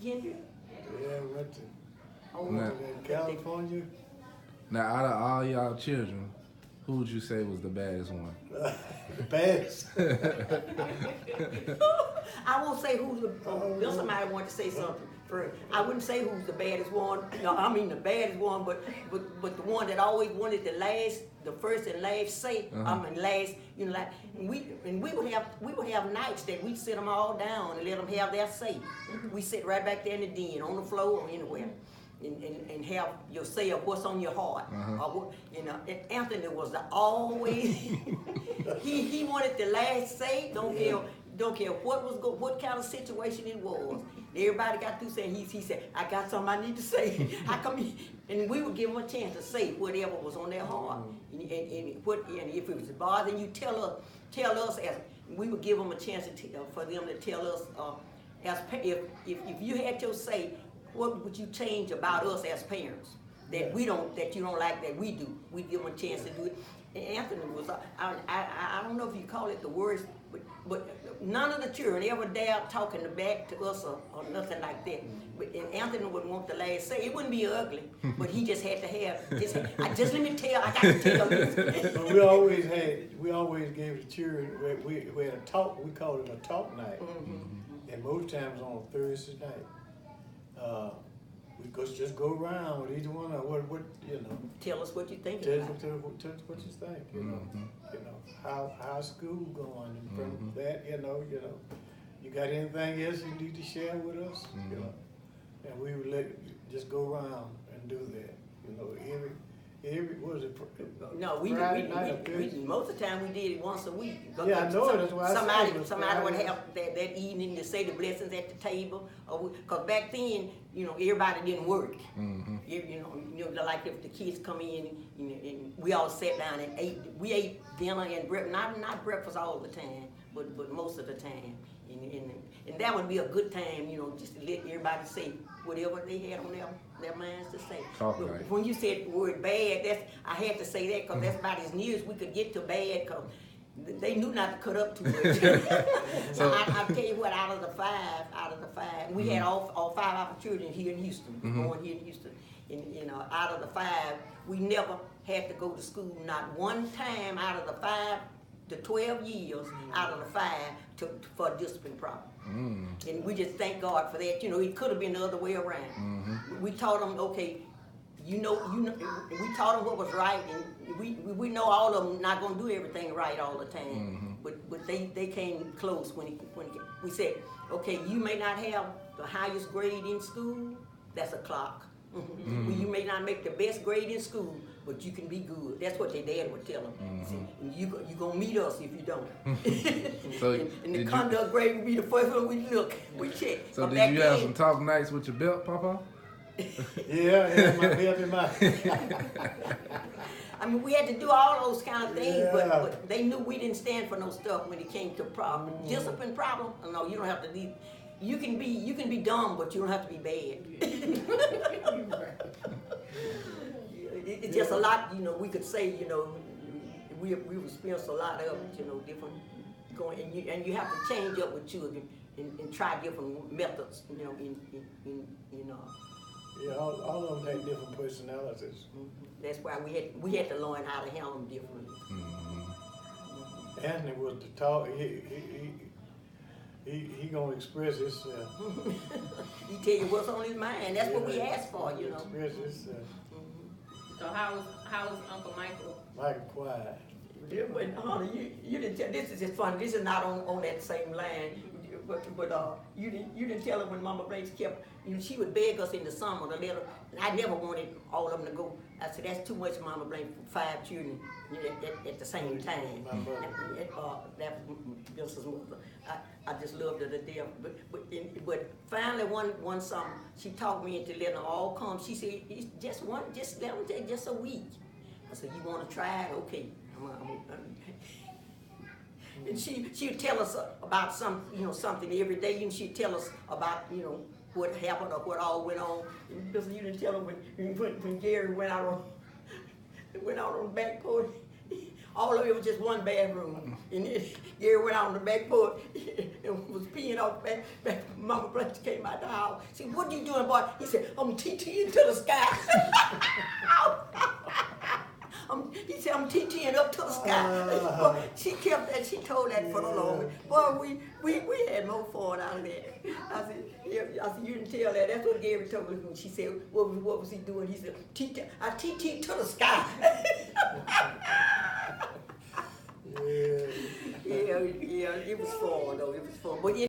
Kendrick? Yeah, went to Oh, Nah. in California. Now, out of all y'all children, who would you say was the baddest one? The baddest. I won't say who's the. Bill, somebody wanted to say something first. I wouldn't say who's the baddest one. No, I mean the baddest one, but the one that always wanted the first and last say. I mean last, you know, like we would have nights that we sit them all down and let them have their say. We sit right back there in the den, on the floor or anywhere. And have your say of what's on your heart. And Anthony was always he wanted the last say. Don't care what kind of situation it was. Everybody got through saying he said, I got something I need to say. How come and we would give them a chance to say whatever was on their heart. And if it was bothering you, tell us as we would give them a chance for them to tell us as if you had your say. What would you change about us as parents that you don't like that we do? We give them a chance to do it. And Anthony was, I don't know if you call it the words, but none of the children ever dared talking back to us or nothing like that. And Anthony would want the last say. It wouldn't be ugly, but he just had to have. Let me tell. I got to tell this. But we always gave the children. We had a talk. We called it a talk night, and most times on a Thursday night. We just go around with each one. What you know. Tell us what you think. Tell us what you think. You know, how school going, and from that, you know, you got anything else you need to share with us, you know, and we would just go around and do that. You know, every what was it? No, we most of the time we did it once a week. Yeah, I know it. That's why somebody would have that evening to say the blessings at the table, because back then, you know, everybody didn't work. You know, like if the kids come in, and we all sat down and ate. We ate dinner and breakfast, not breakfast all the time, but most of the time. And that would be a good time, you know, just to let everybody say whatever they had on their minds to say. But when you said the word bad, I had to say that because that's about as near as we could get to bad, because they knew not to cut up too much. So I'll tell you what, out of the five, we had all five of our children here in Houston, born here in Houston. And, you know, out of the five, we never had to go to school, not one time out of the 5 to 12 years out of the 5 for a discipline problem. And we just thank God for that. You know, it could have been the other way around. We taught them, okay, you know, we taught them what was right, and we know all of them not going to do everything right all the time. But they came close when we said, okay, you may not have the highest grade in school, that's a clock. You may not make the best grade in school, but you can be good. That's what their dad would tell them. You're going to meet us if you don't. So and the conduct grade would be the first one we check. So did you have some talk nights with your belt, Papa? Yeah, my belt in my... I mean, we had to do all those kind of things, but they knew we didn't stand for no stuff when it came to problem. Discipline problem, no, you don't have to leave. You can be dumb, but you don't have to be bad. It's just a lot, you know, we could say, you know, we experience a lot of, you know, different going, and you have to change up with children and try different methods, you know, Yeah, all of them had different personalities. That's why we had to learn how to handle them differently. Anthony was the talk. He gonna express himself. He tell you what's on his mind. That's what we asked for, you know. Express himself. So how was Uncle Michael? Michael quiet. Yeah, but honey, you didn't tell. This is just funny. This is not on that same line. But you didn't tell her when Mama Blaze kept. You know, she would beg us in the summer to let her. And I never wanted all of them to go. I said that's too much, Mama Blaze, for 5 children, you know, at the same time. That was Bill's mother. I just loved her to death. But finally one summer she talked me into letting them all come. She said it's just let them take just a week. I said, you want to try it? Okay. And she would tell us about something every day, and she'd tell us about, you know, what happened or what all went on. Because you didn't tell her when Gary went out on the back porch. all of it was just one bathroom. And then Gary went out on the back porch and was peeing off the back. Mama Blanche came out the house. She said, "What are you doing, boy?" He said, "I'm TTing to the sky." He said, "I'm TTing up to the sky." She kept that. She told that for the Lord. Boy, we had more fun out of that. I said, "Yeah." I said, "You didn't tell that." That's what Gary told me when she said, "What was he doing?" He said, "I TT to the sky." Yeah. Yeah, it was fun though. It was fun, but